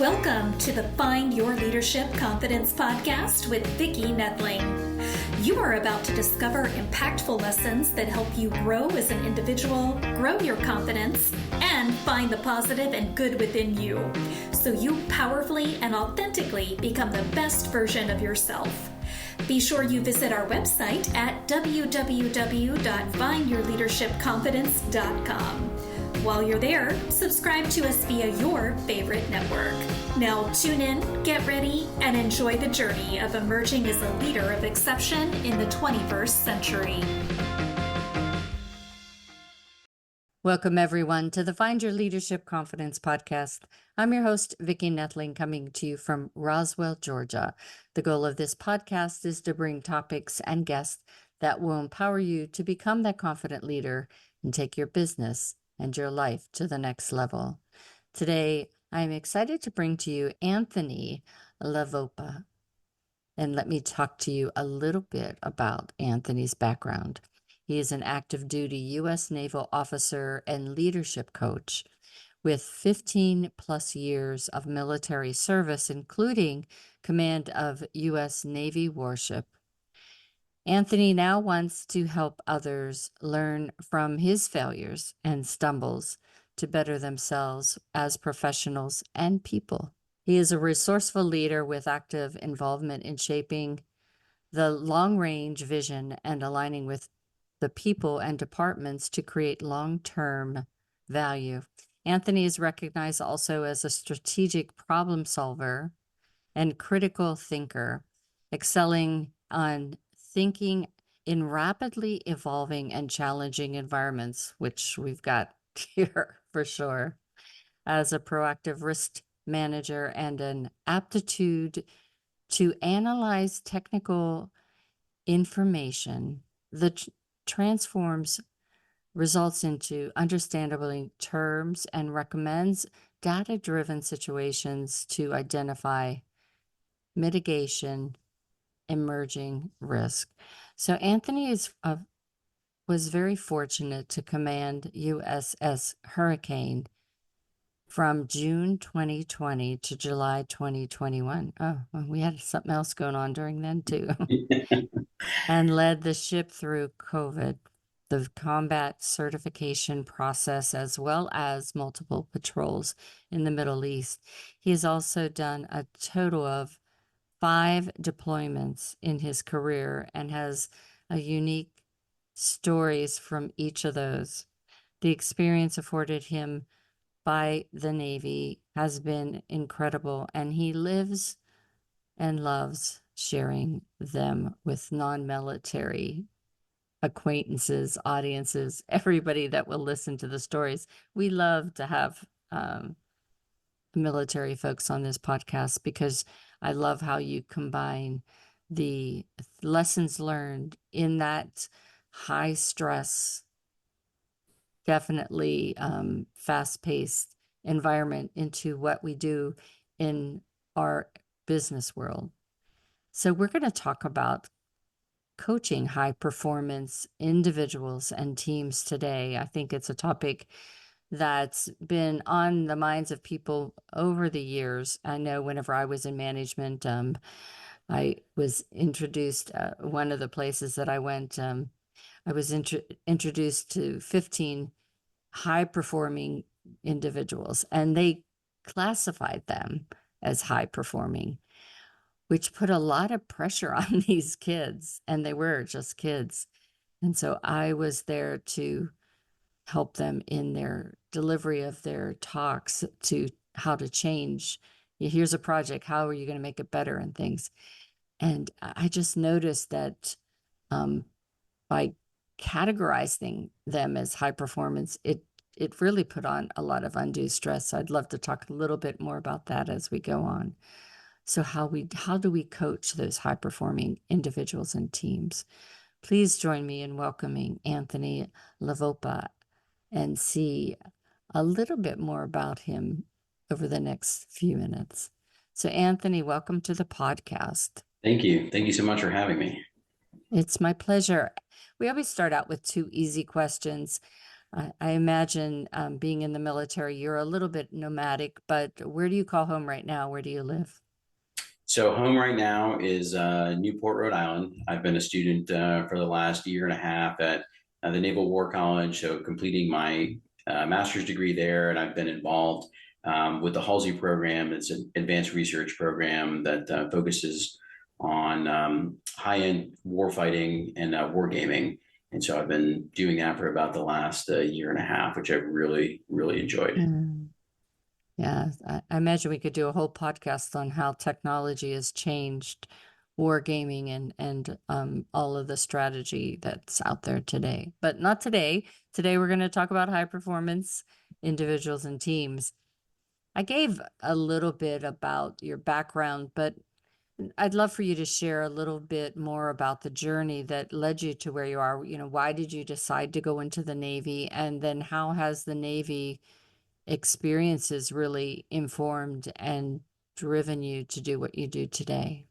Welcome to the Find Your Leadership Confidence podcast with Vicki Nedling. You are about to discover impactful lessons that help you grow as an individual, grow your confidence, and find the positive and good within you, so you powerfully and authentically become the best version of yourself. Be sure you visit our website at www.findyourleadershipconfidence.com. While you're there, subscribe to us via your favorite network. Now tune in, get ready, and enjoy the journey of emerging as a leader of exception in the 21st century. Welcome, everyone, to the Find Your Leadership Confidence podcast. I'm your host, Vicki Nedling, coming to you from Roswell, Georgia. The goal of this podcast is to bring topics and guests that will empower you to become that confident leader and take your business and your life to the next level. Today, I'm excited to bring to you Anthony Lavopa. And let me talk to you a little bit about Anthony's background. He is an active duty U.S. Naval Officer and leadership coach with 15 plus years of military service, including command of U.S. Navy warship. Anthony now wants to help others learn from his failures and stumbles to better themselves as professionals and people. He is a resourceful leader with active involvement in shaping the long-range vision and aligning with the people and departments to create long-term value. Anthony is recognized also as a strategic problem solver and critical thinker, excelling on thinking in rapidly evolving and challenging environments, which we've got here for sure, as a proactive risk manager and an aptitude to analyze technical information that transforms results into understandable terms and recommends data-driven situations to identify mitigation emerging risk. So Anthony was very fortunate to command USS Hurricane from June 2020 to July 2021. Oh, well, we had something else going on during then too. And led the ship through COVID, the combat certification process, as well as multiple patrols in the Middle East. He has also done a total of 5 deployments in his career and has a unique stories from each of those. The experience afforded him by the Navy has been incredible, and he lives and loves sharing them with non-military acquaintances, audiences, everybody that will listen to the stories. We love to have military folks on this podcast because I love how you combine the lessons learned in that high stress, definitely fast-paced environment into what we do in our business world. So we're going to talk about coaching high performance individuals and teams today. I think it's a topic that's been on the minds of people over the years. I know whenever I was in management, I was introduced, one of the places that I went, I was introduced to 15 high-performing individuals, and they classified them as high-performing, which put a lot of pressure on these kids, and they were just kids. And so I was there to help them in their delivery of their talks to how to change. Here's a project, how are you going to make it better and things. And I just noticed that by categorizing them as high performance, it really put on a lot of undue stress. So I'd love to talk a little bit more about that as we go on. So how do we coach those high performing individuals and teams? Please join me in welcoming Anthony Lavopa and see a little bit more about him over the next few minutes. So Anthony, welcome to the podcast. Thank you. Thank you so much for having me. It's my pleasure. We always start out with 2 easy questions. I imagine being in the military, you're a little bit nomadic, but where do you call home right now? Where do you live? So home right now is Newport, Rhode Island. I've been a student for the last year and a half at the Naval War College, so completing my master's degree there, and I've been involved with the Halsey program. It's an advanced research program that focuses on high-end warfighting and wargaming. And so I've been doing that for about the last year and a half, which I've really, really enjoyed. Mm. Yeah, I imagine we could do a whole podcast on how technology has changed wargaming and all of the strategy that's out there today. But not today. Today we're going to talk about high performance individuals and teams. I gave a little bit about your background, but I'd love for you to share a little bit more about the journey that led you to where you are. Why did you decide to go into the Navy? And then how has the Navy experiences really informed and driven you to do what you do today?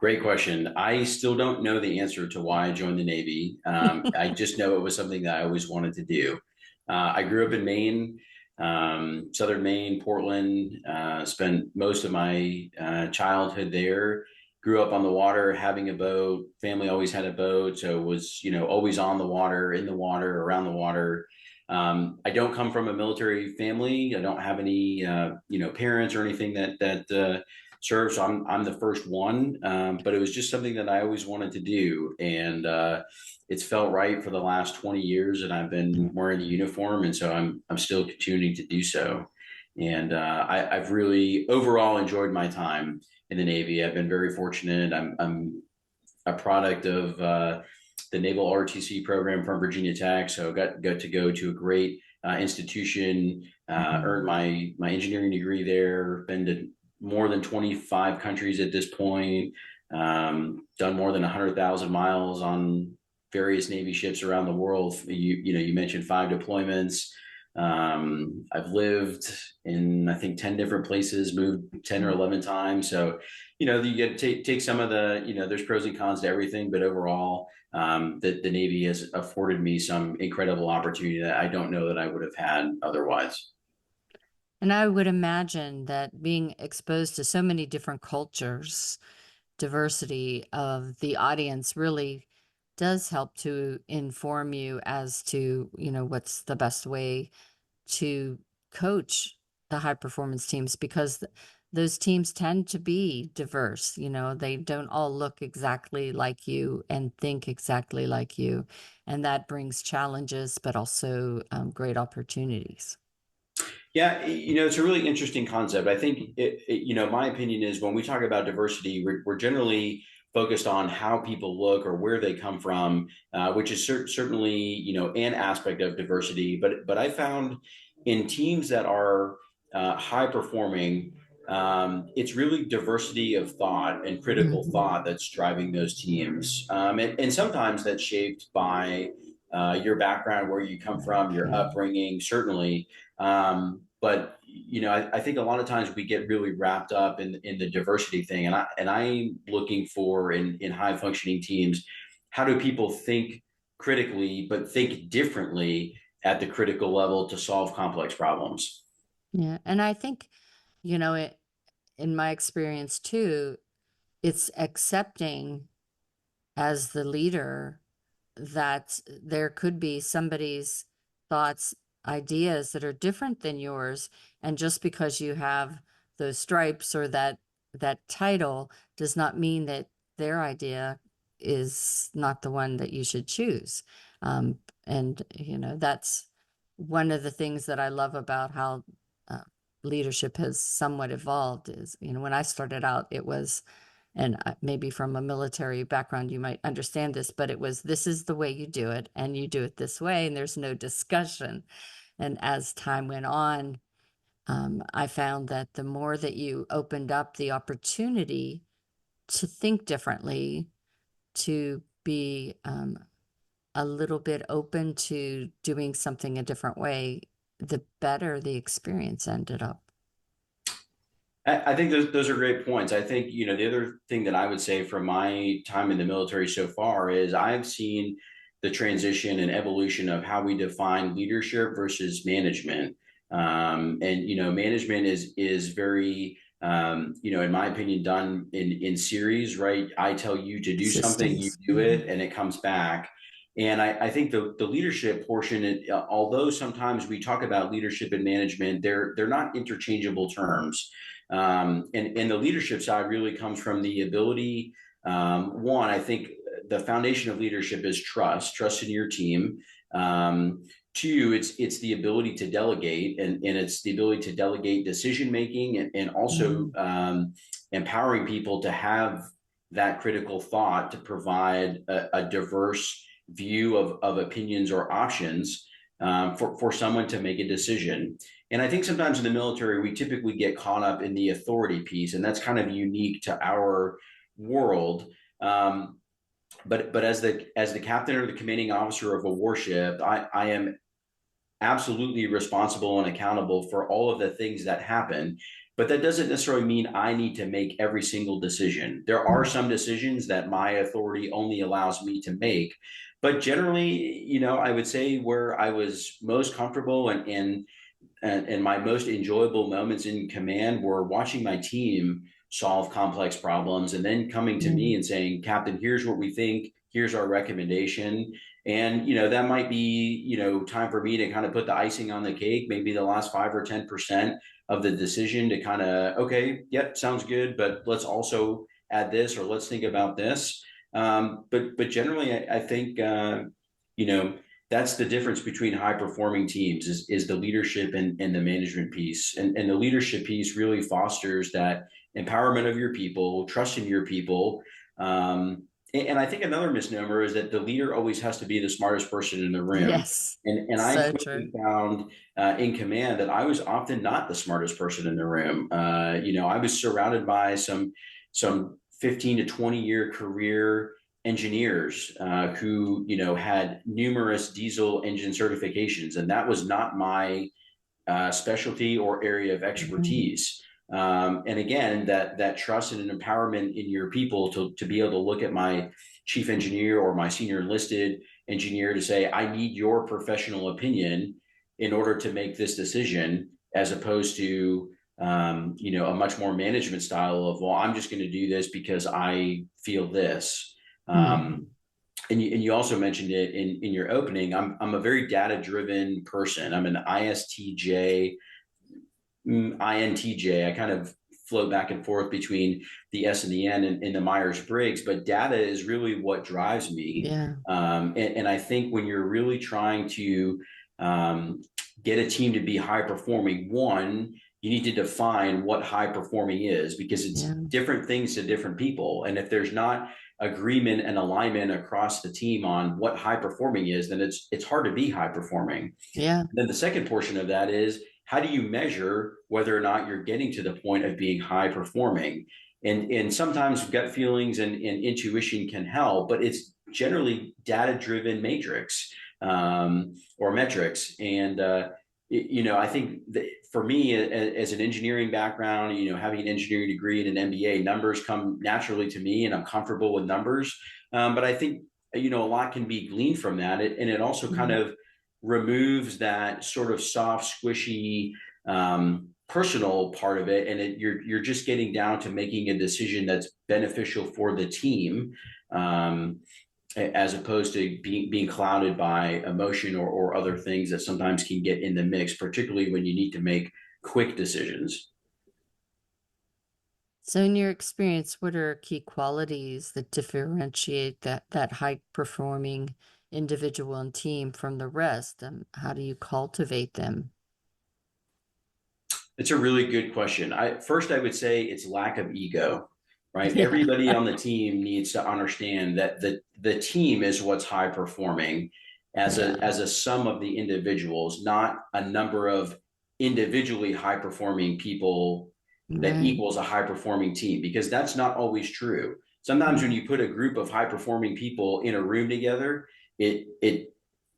Great question. I still don't know the answer to why I joined the Navy. I just know it was something that I always wanted to do. I grew up in Maine, southern Maine, Portland, spent most of my childhood there. Grew up on the water, having a boat. Family always had a boat, so was always on the water, in the water, around the water. I don't come from a military family. I don't have any parents or anything that served. So I'm the first one, but it was just something that I always wanted to do, and it's felt right for the last 20 years, and I've been wearing the uniform, and so I'm still continuing to do so. And I've really overall enjoyed my time in the Navy. I've been very fortunate. I'm a product of the Naval ROTC program from Virginia Tech, so got to go to a great institution, earned my engineering degree there, been to more than 25 countries at this point, done more than 100,000 miles on various Navy ships around the world. You mentioned 5 deployments. I've lived in, I think, 10 different places, moved 10 or 11 times. So, you get to take some of the, there's pros and cons to everything, but overall, the Navy has afforded me some incredible opportunity that I don't know that I would have had otherwise. And I would imagine that being exposed to so many different cultures, diversity of the audience really does help to inform you as to, what's the best way to coach the high performance teams, because those teams tend to be diverse. They don't all look exactly like you and think exactly like you. And that brings challenges, but also great opportunities. Yeah, it's a really interesting concept. I think my opinion is when we talk about diversity, we're generally focused on how people look or where they come from, which is certainly an aspect of diversity. But I found in teams that are high performing, it's really diversity of thought and critical thought that's driving those teams, and sometimes that's shaped by your background, where you come from, your upbringing, certainly. But I think a lot of times we get really wrapped up in the diversity thing, and I'm looking for in high functioning teams, how do people think critically but think differently at the critical level to solve complex problems? Yeah. And I think, in my experience too, it's accepting as the leader that there could be somebody's thoughts, ideas that are different than yours. And just because you have those stripes or that title does not mean that their idea is not the one that you should choose. And that's one of the things that I love about how leadership has somewhat evolved is, when I started out, it was, and maybe from a military background, you might understand this, but it was, this is the way you do it, and you do it this way, and there's no discussion. And as time went on, I found that the more that you opened up the opportunity to think differently, to be a little bit open to doing something a different way, the better the experience ended up. I think those are great points. I think, the other thing that I would say from my time in the military so far is I've seen the transition and evolution of how we define leadership versus management. And management is very in my opinion, done in series, right? I tell you to do something, you Systems. do it, and it comes back. And I think the leadership portion, although sometimes we talk about leadership and management, they're not interchangeable terms. And the leadership side really comes from the ability. One, I think the foundation of leadership is trust in your team. Two, it's the ability to delegate, and it's the ability to delegate decision making, and also empowering people to have that critical thought to provide a diverse view of opinions or options for someone to make a decision. And I think sometimes in the military, we typically get caught up in the authority piece, and that's kind of unique to our world. But as the captain or the commanding officer of a warship, I am absolutely responsible and accountable for all of the things that happen. But that doesn't necessarily mean I need to make every single decision. There are some decisions that my authority only allows me to make. But generally, I would say where I was most comfortable and my most enjoyable moments in command were watching my team solve complex problems and then coming to me and saying, Captain, here's what we think, here's our recommendation. And that might be time for me to kind of put the icing on the cake, maybe the last 5 or 10% of the decision to kind of, okay, yep, sounds good, but let's also add this, or let's think about this. But generally, I think that's the difference between high performing teams is the leadership and the management piece. And the leadership piece really fosters that empowerment of your people, trust in your people. And I think another misnomer is that the leader always has to be the smartest person in the room. Yes. And I So quickly true. found in command that I was often not the smartest person in the room. I was surrounded by some 15 to 20-year career engineers who had numerous diesel engine certifications, and that was not my specialty or area of expertise. And again, that trust and an empowerment in your people to be able to look at my chief engineer or my senior enlisted engineer to say, I need your professional opinion in order to make this decision, as opposed to a much more management style of, well, I'm just going to do this because I feel this. And you also mentioned it in your opening. I'm a very data driven person. I'm an ISTJ, INTJ. I kind of float back and forth between the S and the N in the Myers-Briggs, but data is really what drives me. Yeah. And I think when you're really trying to get a team to be high performing, one, you need to define what high performing is, because it's different things to different people. And if there's not agreement and alignment across the team on what high performing is, then it's hard to be high performing. Yeah. And then the second portion of that is, how do you measure whether or not you're getting to the point of being high performing? And sometimes gut feelings and intuition can help, but it's generally data driven matrix or metrics. And I think that for me, as an engineering background, having an engineering degree and an MBA, numbers come naturally to me, and I'm comfortable with numbers. But I think a lot can be gleaned from that, and it also kind of removes that sort of soft, squishy, personal part of it, and you're just getting down to making a decision that's beneficial for the team, as opposed to being clouded by emotion or other things that sometimes can get in the mix, particularly when you need to make quick decisions. So in your experience, what are key qualities that differentiate that high performing individual and team from the rest? And how do you cultivate them? It's a really good question. First, I would say it's lack of ego, right? Yeah. Everybody on the team needs to understand that the team is what's high performing as a sum of the individuals, not a number of individually high performing people that equals a high performing team, because that's not always true. Sometimes when you put a group of high performing people in a room together, it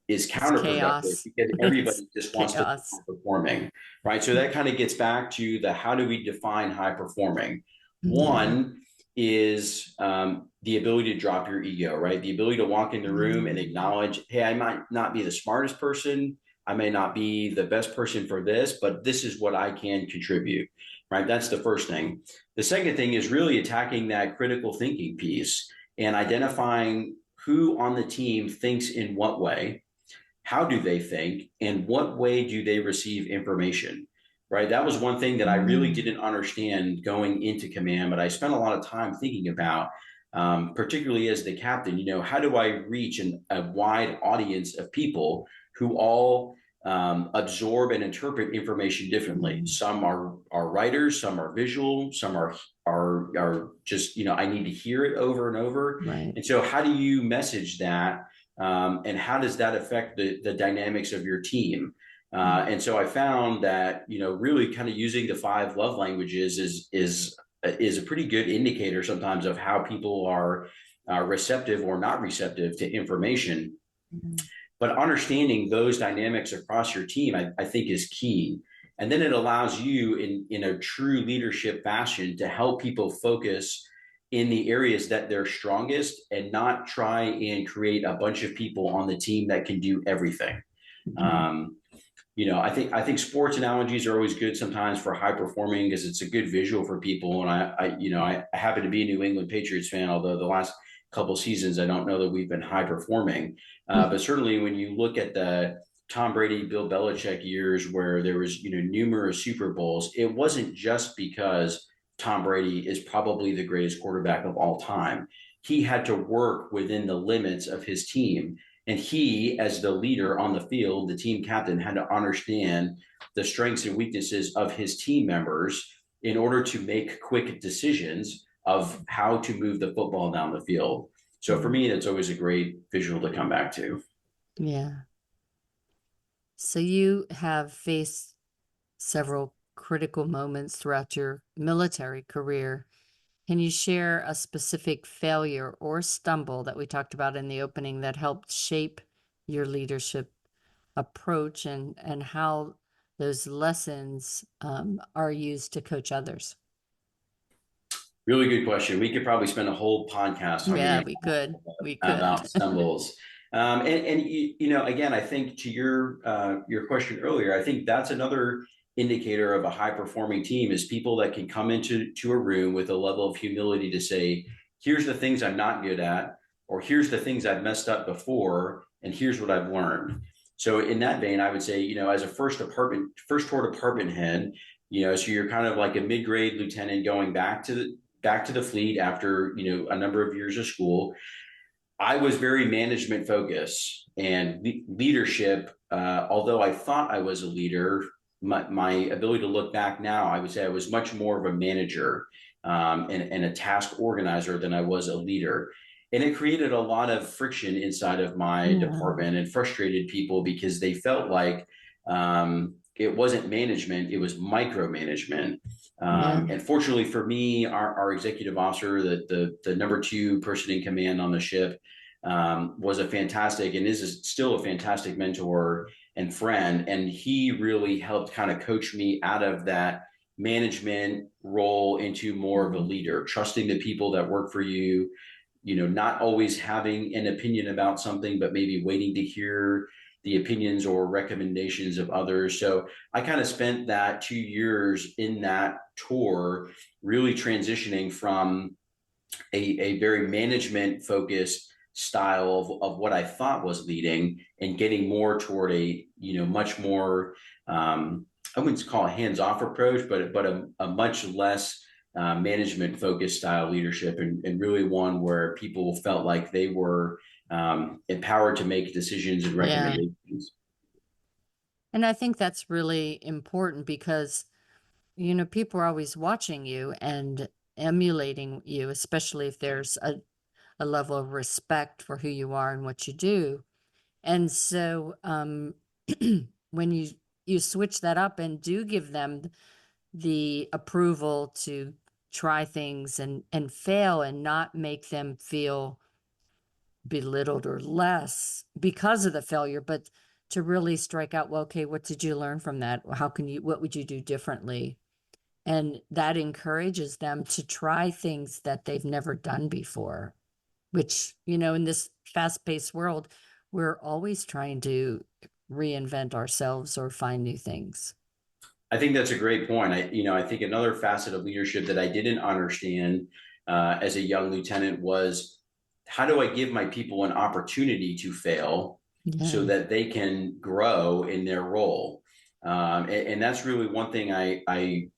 is counterproductive, because everybody just wants to be high performing, right? So that kind of gets back to how do we define high performing? One, is the ability to drop your ego, right? The ability to walk in the room and acknowledge, hey, I might not be the smartest person. I may not be the best person for this, but this is what I can contribute, right? That's the first thing. The second thing is really attacking that critical thinking piece and identifying who on the team thinks in what way, how do they think, and what way do they receive information, right? That was one thing that I really didn't understand going into command, but I spent a lot of time thinking about, particularly as the captain, how do I reach a wide audience of people who all absorb and interpret information differently. Some are writers, some are visual, some are just, I need to hear it over and over. Right. And so how do you message that? And how does that affect the dynamics of your team? And so I found that, really kind of using the 5 love languages is a pretty good indicator sometimes of how people are receptive or not receptive to information. But understanding those dynamics across your team, I think, is key. And then it allows you in a true leadership fashion to help people focus in the areas that they're strongest and not try and create a bunch of people on the team that can do everything. I think sports analogies are always good sometimes for high performing because it's a good visual for people. And I happen to be a New England Patriots fan, although the last couple seasons I don't know that we've been high performing. But certainly when you look at the Tom Brady, Bill Belichick years where there was numerous Super Bowls, it wasn't just because Tom Brady is probably the greatest quarterback of all time. He had to work within the limits of his team. And he, as the leader on the field, the team captain, had to understand the strengths and weaknesses of his team members in order to make quick decisions of how to move the football down the field. So for me, that's always a great visual to come back to. Yeah. So you have faced several critical moments throughout your military career. Can you share a specific failure or stumble that we talked about in the opening that helped shape your leadership approach and how those lessons are used to coach others? Really good question. We could probably spend a whole podcast talking about stumbles. Again, I think to your question earlier, I think that's another indicator of a high performing team is people that can come into a room with a level of humility to say, here's the things I'm not good at, or here's the things I've messed up before, and here's what I've learned. So in that vein, I would say, as a first tour department head, so you're kind of like a mid-grade lieutenant going back to the fleet after a number of years of school. I was very management focused and leadership. Although I thought I was a leader, my ability to look back now, I would say I was much more of a manager and a task organizer than I was a leader. And it created a lot of friction inside of my department and frustrated people because they felt like it wasn't management, it was micromanagement. And fortunately for me, our executive officer, the number 2 person in command on the ship, was a fantastic and is still a fantastic mentor and friend. And he really helped kind of coach me out of that management role into more of a leader, trusting the people that work for you, not always having an opinion about something, but maybe waiting to hear the opinions or recommendations of others. So I kind of spent that 2 years in that tour, really transitioning from a very management focused style of what I thought was leading and getting more toward a, much more, I wouldn't call it hands-off approach, but a much less management focused style leadership and really one where people felt like they were empowered to make decisions and recommendations. And I think that's really important because, people are always watching you and emulating you, especially if there's a level of respect for who you are and what you do. And so when you switch that up and do give them the approval to try things and fail and not make them feel belittled or less because of the failure, but to really strike out, well, okay, what did you learn from that? What would you do differently? And that encourages them to try things that they've never done before, which, in this fast-paced world, we're always trying to reinvent ourselves or find new things. I think that's a great point. I think another facet of leadership that I didn't understand as a young lieutenant was, how do I give my people an opportunity to fail so that they can grow in their role? And that's really one thing I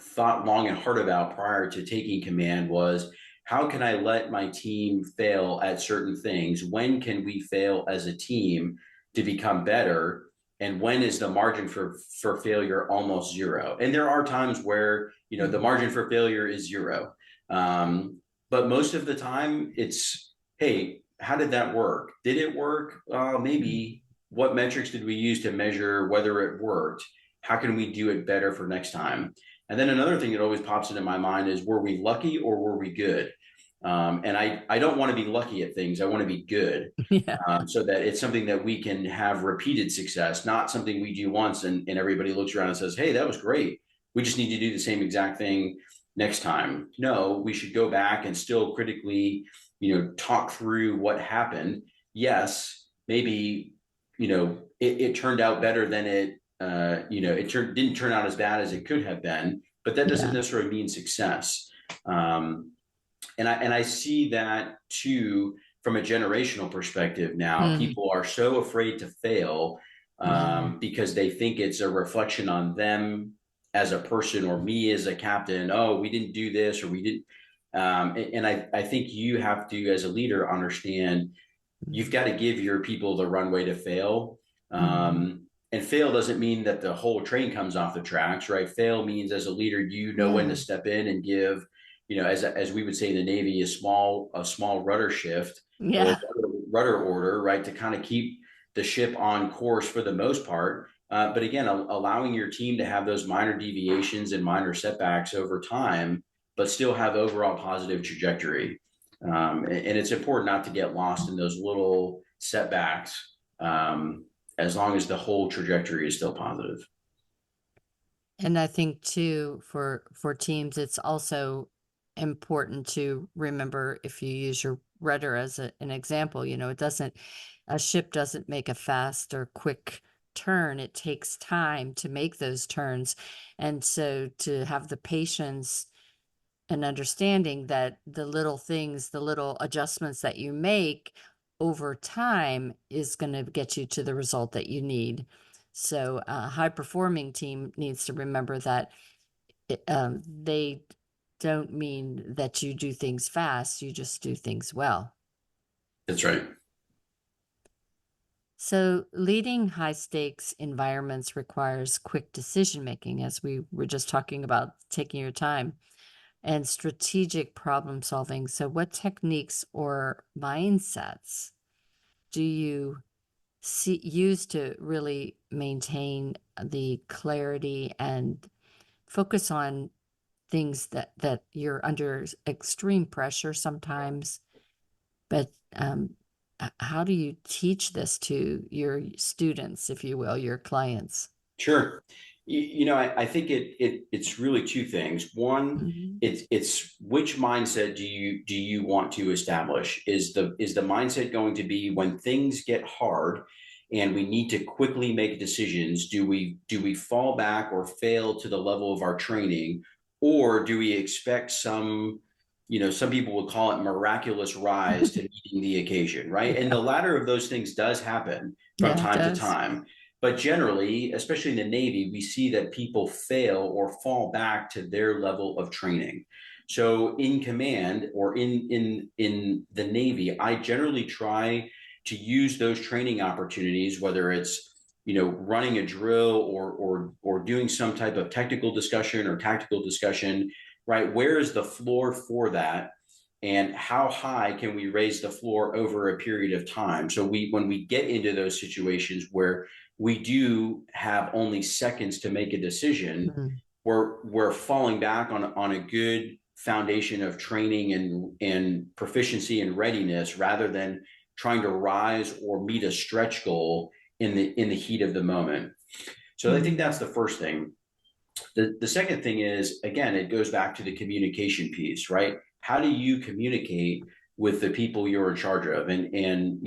thought long and hard about prior to taking command was, how can I let my team fail at certain things? When can we fail as a team to become better? And when is the margin for failure almost zero? And there are times where, the margin for failure is zero. But most of the time it's, hey, how did that work? Did it work? Maybe. What metrics did we use to measure whether it worked? How can we do it better for next time? And then another thing that always pops into my mind is, were we lucky or were we good? And I don't want to be lucky at things. I want to be good. So that it's something that we can have repeated success, not something we do once and everybody looks around and says, hey, that was great. We just need to do the same exact thing next time. No, we should go back and still critically, talk through what happened. Yes, maybe, it turned out better than it didn't turn out as bad as it could have been, but that doesn't necessarily mean success. And I see that too from a generational perspective now. People are so afraid to fail because they think it's a reflection on them as a person, or me as a captain. Oh, we didn't do this, or we didn't. And I think you have to, as a leader, understand you've got to give your people the runway to fail. And fail doesn't mean that the whole train comes off the tracks, right? Fail means, as a leader, when to step in and give, as we would say in the Navy, a small rudder shift or rudder order, right, to kind of keep the ship on course for the most part. But again, allowing your team to have those minor deviations and minor setbacks over time, but still have overall positive trajectory. And it's important not to get lost in those little setbacks, as long as the whole trajectory is still positive. And I think too, for teams, it's also important to remember, if you use your rudder as an example, a ship doesn't make a fast or quick turn. It takes time to make those turns. And so to have the patience and understanding that the little things, the little adjustments that you make over time is going to get you to the result that you need. So a high-performing team needs to remember that they don't mean that you do things fast, you just do things well. That's right. So leading high-stakes environments requires quick decision-making, as we were just talking about, taking your time, and strategic problem solving. So what techniques or mindsets do you use to really maintain the clarity and focus on things that you're under extreme pressure sometimes, but how do you teach this to your students, if you will, your clients? Sure. I think it's really two things. One, it's which mindset do you want to establish? Is the mindset going to be, when things get hard and we need to quickly make decisions, do we fall back or fail to the level of our training, or do we expect some people would call it miraculous rise to meeting the occasion, right? And the latter of those things does happen from time to time. But generally, especially in the Navy, we see that people fail or fall back to their level of training. So in command or in the Navy, I generally try to use those training opportunities, whether it's running a drill or doing some type of technical discussion or tactical discussion, right? Where is the floor for that? And how high can we raise the floor over a period of time? So when we get into those situations where we do have only seconds to make a decision, we're falling back on a good foundation of training and proficiency and readiness, rather than trying to rise or meet a stretch goal in the heat of the moment. So I think that's the first thing. The second thing is, again, it goes back to the communication piece, right? How do you communicate with the people you're in charge of? And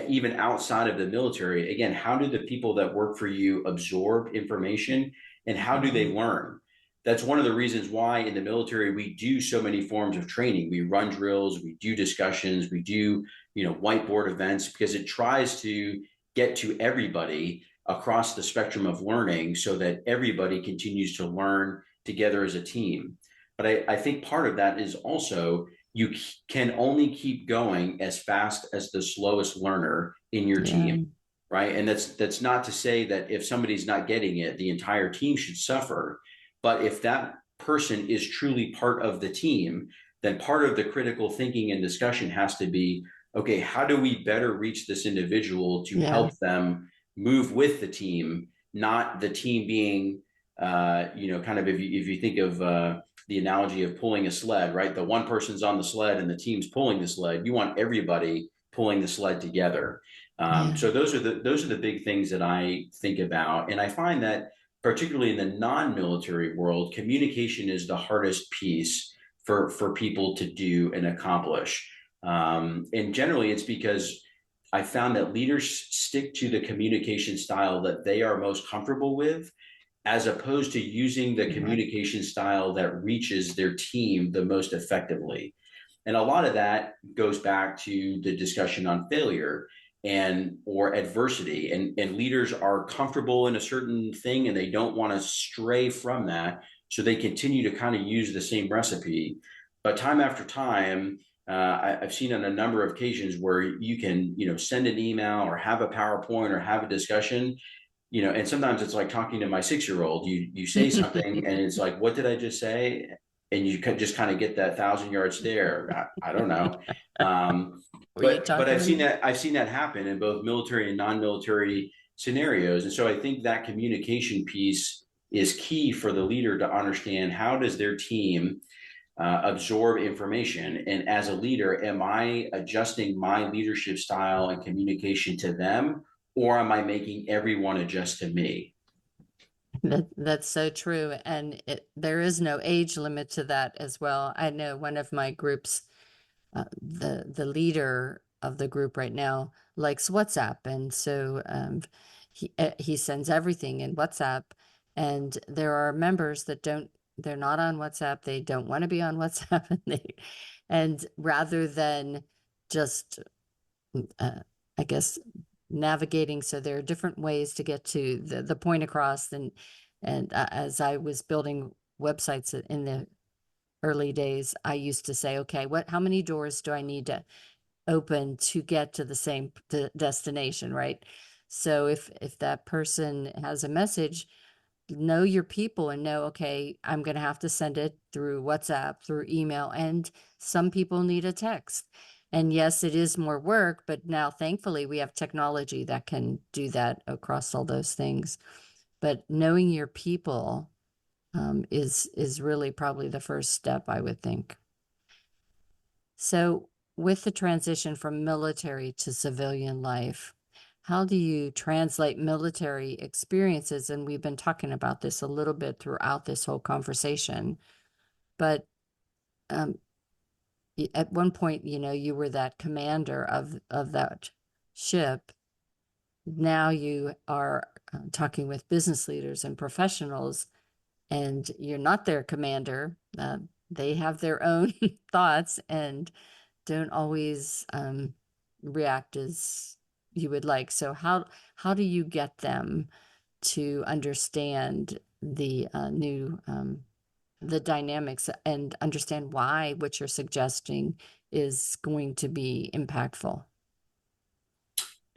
even outside of the military, again, how do the people that work for you absorb information and how do they learn? That's one of the reasons why in the military we do so many forms of training. We run drills, we do discussions, we do, whiteboard events, because it tries to get to everybody across the spectrum of learning so that everybody continues to learn together as a team. But I think part of that is also you can only keep going as fast as the slowest learner in your team, right? And that's not to say that if somebody's not getting it, the entire team should suffer. But if that person is truly part of the team, then part of the critical thinking and discussion has to be, okay, how do we better reach this individual to help them move with the team, not the team being, kind of, if you think of the analogy of pulling a sled, right? The one person's on the sled and the team's pulling the sled. You want everybody pulling the sled together. So those are the big things that I think about, and I find that particularly in the non-military world, communication is the hardest piece for people to do and accomplish. And generally, it's because I found that leaders stick to the communication style that they are most comfortable with, as opposed to using the communication style that reaches their team the most effectively. And a lot of that goes back to the discussion on failure or adversity. And leaders are comfortable in a certain thing and they don't want to stray from that. So they continue to kind of use the same recipe. But time after time, I've seen on a number of occasions where you can, send an email or have a PowerPoint or have a discussion, and sometimes it's like talking to my 6-year-old. You say something and it's like, what did I just say? And you can just kind of get that 1,000-yard stare. I don't know. But I've seen that happen in both military and non-military scenarios. And so I think that communication piece is key for the leader to understand, how does their team absorb information? And as a leader, am I adjusting my leadership style and communication to them, or am I making everyone adjust to me? That's so true. And there is no age limit to that as well. I know one of my groups, the leader of the group right now likes WhatsApp. And so he sends everything in WhatsApp. And there are members that they're not on WhatsApp. They don't want to be on WhatsApp. And rather than just, I guess, navigating, so there are different ways to get to the point across. And as I was building websites in the early days, I used to say, okay, how many doors do I need to open to get to the same destination, right? So if that person has a message, know your people and know, okay, I'm going to have to send it through WhatsApp, through email, and some people need a text. And yes, it is more work, but now thankfully we have technology that can do that across all those things. But knowing your people is really probably the first step, I would think. So with the transition from military to civilian life, how do you translate military experiences? And we've been talking about this a little bit throughout this whole conversation, but at one point, you were that commander of that ship. Now you are talking with business leaders and professionals, and you're not their commander. They have their own thoughts and don't always react as you would like. So how do you get them to understand the new the dynamics and understand why what you're suggesting is going to be impactful?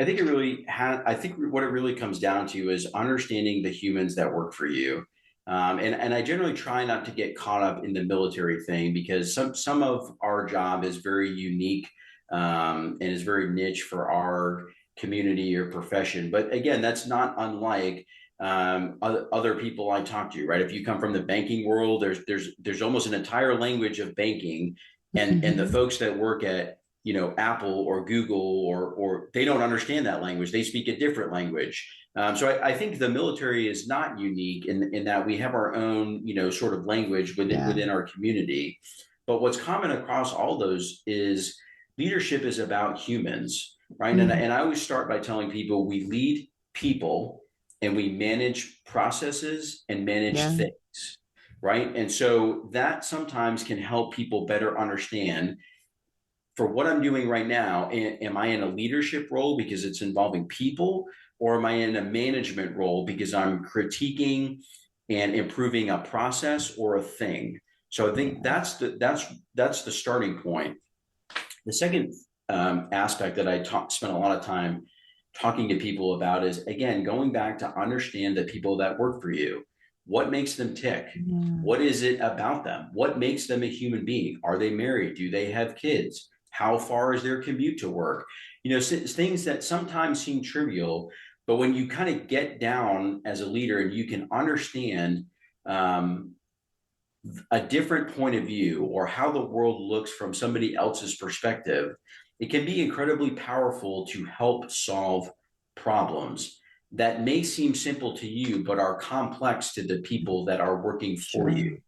I think what it really comes down to is understanding the humans that work for you. And I generally try not to get caught up in the military thing, because some of our job is very unique and is very niche for our community or profession. But again, that's not unlike other people I talk to, right? If you come from the banking world, there's almost an entire language of banking, and the folks that work at Apple or Google or they don't understand that language. They speak a different language. So I think the military is not unique in that we have our own, sort of language within our community. But what's common across all those is leadership is about humans, right? And I always start by telling people we lead people and we manage processes and manage things, right? And so that sometimes can help people better understand for what I'm doing right now, am I in a leadership role because it's involving people, or am I in a management role because I'm critiquing and improving a process or a thing? So I think that's the starting point. The second aspect that I spent a lot of time talking to people about is, again, going back to understand the people that work for you. What makes them tick? What is it about them? What makes them a human being? Are they married? Do they have kids? How far is their commute to work? Things that sometimes seem trivial, but when you kind of get down as a leader and you can understand a different point of view or how the world looks from somebody else's perspective, it can be incredibly powerful to help solve problems that may seem simple to you, but are complex to the people that are working for you.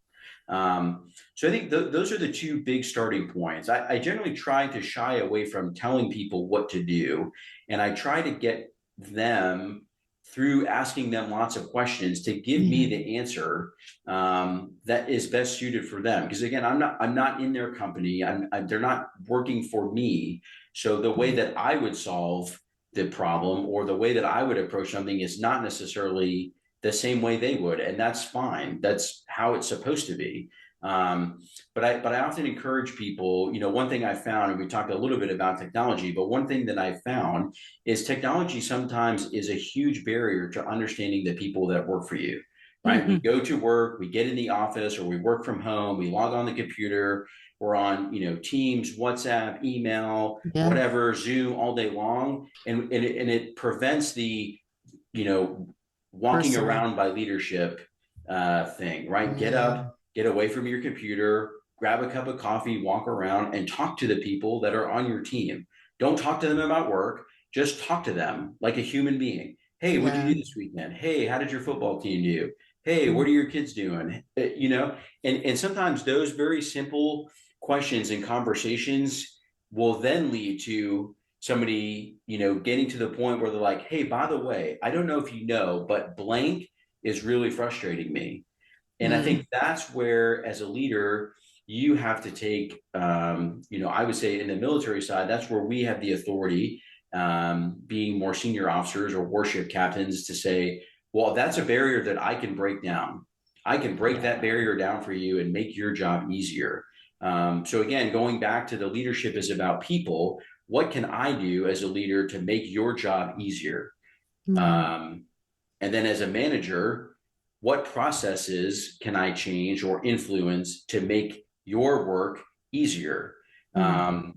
So I think those are the two big starting points. I generally try to shy away from telling people what to do, and I try to get them through asking them lots of questions to give me the answer that is best suited for them. Because again, I'm not in their company. They're not working for me. So the way that I would solve the problem or the way that I would approach something is not necessarily the same way they would, and that's fine. That's how it's supposed to be. But I often encourage people, one thing I found, and we talked a little bit about technology, but one thing that I found is technology sometimes is a huge barrier to understanding the people that work for you, right? We go to work, we get in the office, or we work from home, we log on the computer, we're on, Teams, WhatsApp, email, whatever, Zoom all day long. And it prevents the, walking around by leadership thing, right? Get up, get away from your computer, grab a cup of coffee, walk around and talk to the people that are on your team. Don't talk to them about work. Just talk to them like a human being. Hey, what did you do this weekend? Hey, how did your football team do? Hey, what are your kids doing? And sometimes those very simple questions and conversations will then lead to somebody, getting to the point where they're like, hey, by the way, I don't know if you know, but blank is really frustrating me. And I think that's where, as a leader, you have to take, I would say in the military side, that's where we have the authority, being more senior officers or warship captains, to say, well, that's a barrier that I can break down. I can break that barrier down for you and make your job easier. So again, going back to the leadership is about people. What can I do as a leader to make your job easier? And then as a manager, what processes can I change or influence to make your work easier? And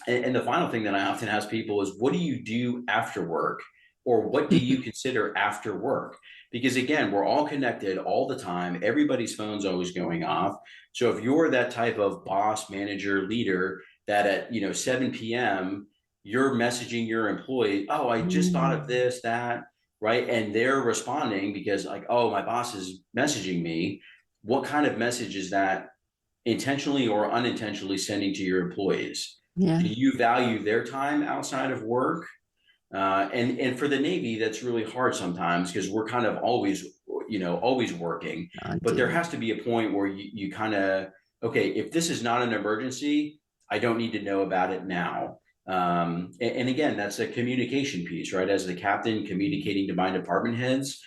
the final thing that I often ask people is, what do you do after work? Or what do you consider after work? Because again, we're all connected all the time. Everybody's phone's always going off. So if you're that type of boss, manager, leader that at 7 p.m. you're messaging your employee, oh, I just thought of this, that, right? And they're responding because like, oh, my boss is messaging me. What kind of message is that intentionally or unintentionally sending to your employees? Do you value their time outside of work? And for the Navy, that's really hard sometimes because we're kind of always working. But there has to be a point where you kind of, okay, if this is not an emergency, I don't need to know about it now. And again, that's a communication piece, right? As the captain communicating to my department heads,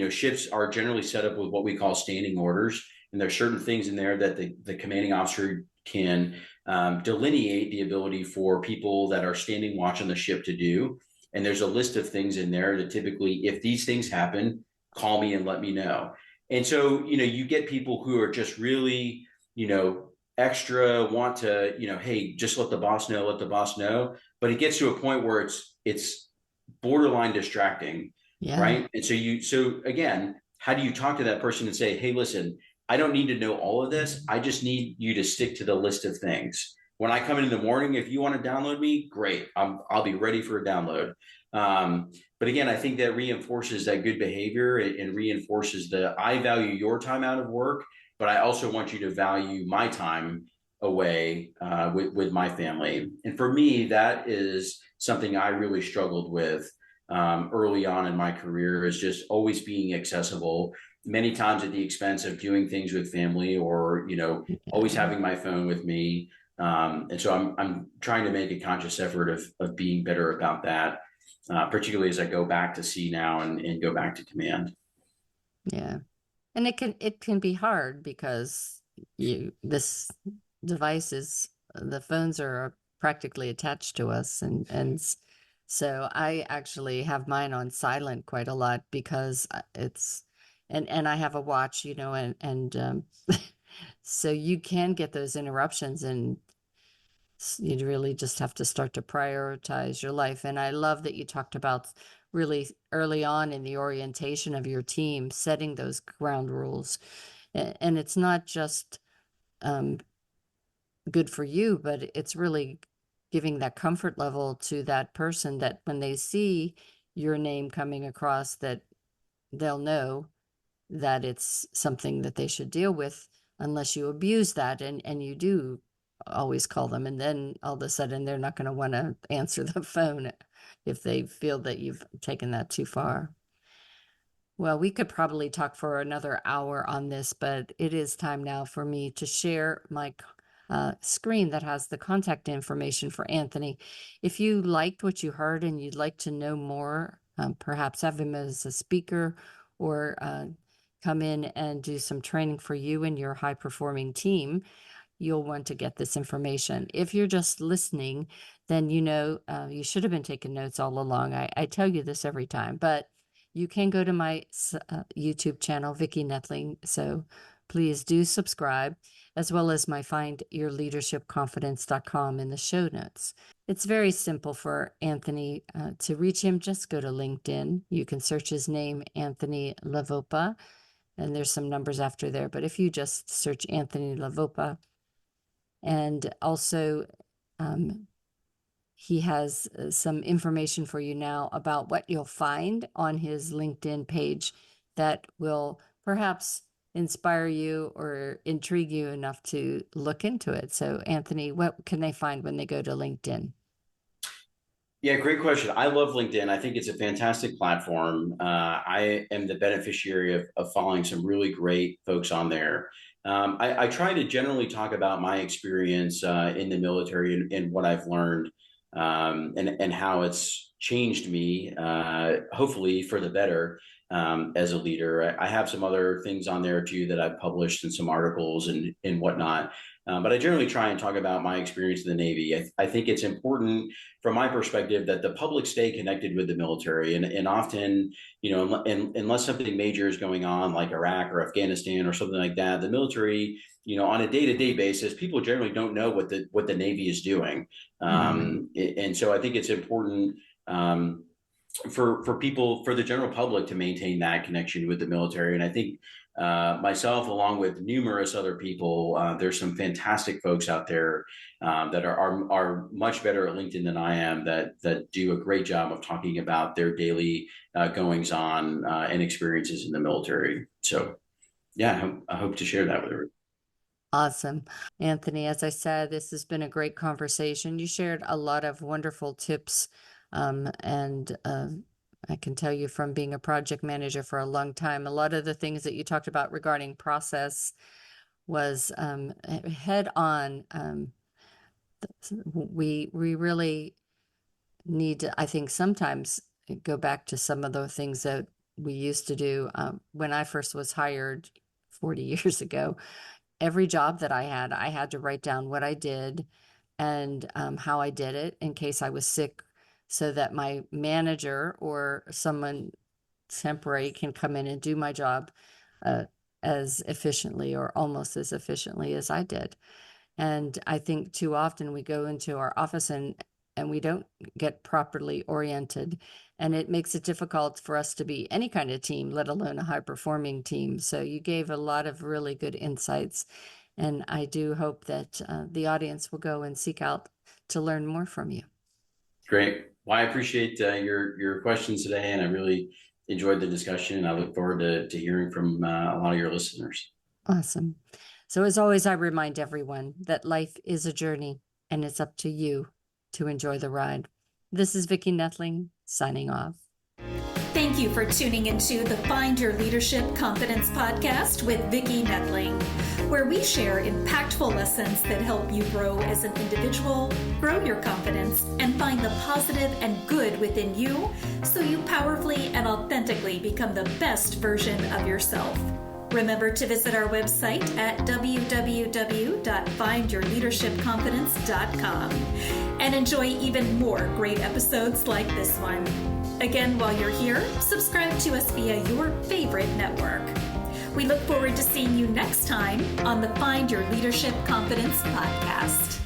ships are generally set up with what we call standing orders. And there's certain things in there that the commanding officer can delineate the ability for people that are standing watch on the ship to do. And there's a list of things in there that typically, if these things happen, call me and let me know. And so, you get people who are just really, extra want to, hey, just let the boss know. But it gets to a point where it's borderline distracting, right? And so again, how do you talk to that person and say, hey, listen, I don't need to know all of this. I just need you to stick to the list of things. when I come in the morning, if you want to download me, great. I'll be ready for a download. But again, I think that reinforces that good behavior and reinforces the I value your time out of work, but I also want you to value my time away with my family. And for me, that is something I really struggled with early on in my career, is just always being accessible, many times at the expense of doing things with family, or always having my phone with me. And so I'm trying to make a conscious effort of being better about that, particularly as I go back to sea now and go back to command. Yeah. And it can be hard because this device is, the phones are practically attached to us, and so I actually have mine on silent quite a lot because it's, and I have a watch, and so you can get those interruptions, and you really just have to start to prioritize your life. And I love that you talked about really early on in the orientation of your team, setting those ground rules. And it's not just good for you, but it's really giving that comfort level to that person, that when they see your name coming across, that they'll know that it's something that they should deal with, unless you abuse that and you do always call them, and then all of a sudden they're not going to want to answer the phone if they feel that you've taken that too far. Well, we could probably talk for another hour on this, but it is time now for me to share my screen that has the contact information for Anthony. If you liked what you heard and you'd like to know more, perhaps have him as a speaker, or come in and do some training for you and your high-performing team, you'll want to get this information. If you're just listening, then you should have been taking notes all along. I tell you this every time, but you can go to my YouTube channel, Vicki Netling. So please do subscribe, as well as my findyourleadershipconfidence.com in the show notes. It's very simple for Anthony to reach him. Just go to LinkedIn. You can search his name, Anthony Lavopa, and there's some numbers after there. But if you just search Anthony Lavopa, and also he has some information for you now about what you'll find on his LinkedIn page that will perhaps inspire you or intrigue you enough to look into it. So, Anthony, what can they find when they go to LinkedIn? Yeah, great question. I love LinkedIn. I think it's a fantastic platform. I am the beneficiary of following some really great folks on there. I try to generally talk about my experience in the military and what I've learned, and how it's changed me, hopefully for the better, as a leader. I have some other things on there too that I've published, and some articles and whatnot. But I generally try and talk about my experience in the Navy. I think it's important from my perspective that the public stay connected with the military, and often, unless something major is going on like Iraq or Afghanistan or something like that, the military, on a day-to-day basis, people generally don't know what the Navy is doing. And so I think it's important for people, for the general public, to maintain that connection with the military. And I think myself, along with numerous other people, there's some fantastic folks out there that are much better at LinkedIn than I am, that do a great job of talking about their daily goings on and experiences in the military. So yeah, I hope to share that with everyone. Awesome. Anthony, as I said, this has been a great conversation. You shared a lot of wonderful tips, and I can tell you, from being a project manager for a long time, a lot of the things that you talked about regarding process was head on. We really need to, I think, sometimes go back to some of the things that we used to do. When I first was hired 40 years ago, every job that I had to write down what I did and how I did it in case I was sick, so that my manager or someone temporary can come in and do my job as efficiently, or almost as efficiently, as I did. And I think too often we go into our office and we don't get properly oriented, and it makes it difficult for us to be any kind of team, let alone a high performing team. So you gave a lot of really good insights, And I do hope that the audience will go and seek out to learn more from you. Great. Well, I appreciate your questions today, and I really enjoyed the discussion. I look forward to hearing from a lot of your listeners. Awesome. So as always, I remind everyone that life is a journey, and it's up to you to enjoy the ride. This is Vicki Nettling signing off. Thank you for tuning into the Find Your Leadership Confidence podcast with Vicki Nettling, where we share impactful lessons that help you grow as an individual, grow your confidence, and find the positive and good within you so you powerfully and authentically become the best version of yourself. Remember to visit our website at www.findyourleadershipconfidence.com and enjoy even more great episodes like this one. Again, while you're here, subscribe to us via your favorite network. We look forward to seeing you next time on the Find Your Leadership Confidence podcast.